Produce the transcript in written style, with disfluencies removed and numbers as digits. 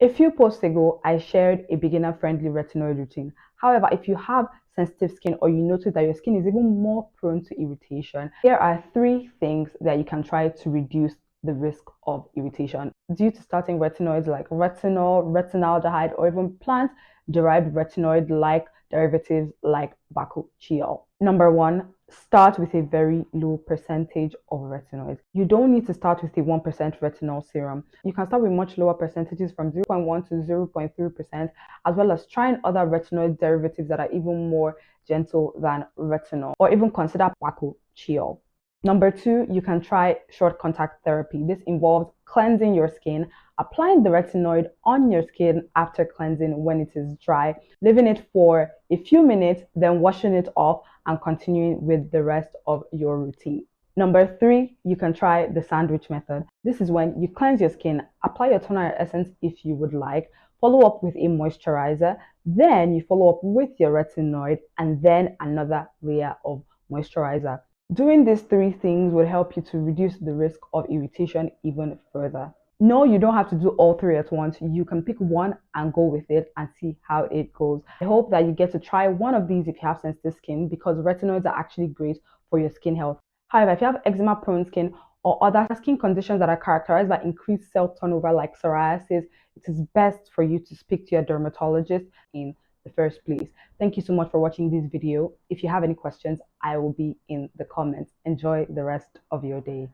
A few posts ago, I shared a beginner-friendly retinoid routine. However, if you have sensitive skin or you notice that your skin is even more prone to irritation, here are three things that you can try to reduce the risk of irritation due to starting retinoids like retinol, retinaldehyde, or even plant-derived retinoid-like derivatives like bakuchiol. Number one, start with a very low percentage of retinoids. You don't need to start with a 1% retinol serum. You can start with much lower percentages from 0.1 to 0.3%, as well as trying other retinoid derivatives that are even more gentle than retinol, or even consider bakuchiol. Number two, you can try short contact therapy. This involves cleansing your skin, applying the retinoid on your skin after cleansing when it is dry, leaving it for a few minutes, then washing it off and continuing with the rest of your routine. Number three, you can try the sandwich method. This is when you cleanse your skin, apply your toner essence if you would like, follow up with a moisturizer, then you follow up with your retinoid, and then another layer of moisturizer. Doing these three things will help you to reduce the risk of irritation even further. No, you don't have to do all three at once. You can pick one and go with it and see how it goes. I hope that you get to try one of these if you have sensitive skin, because retinoids are actually great for your skin health. However, if you have eczema prone skin or other skin conditions that are characterized by increased cell turnover like psoriasis, it is best for you to speak to your dermatologist in the first place. Thank you so much for watching this video. If you have any questions, I will be in the comments. Enjoy the rest of your day.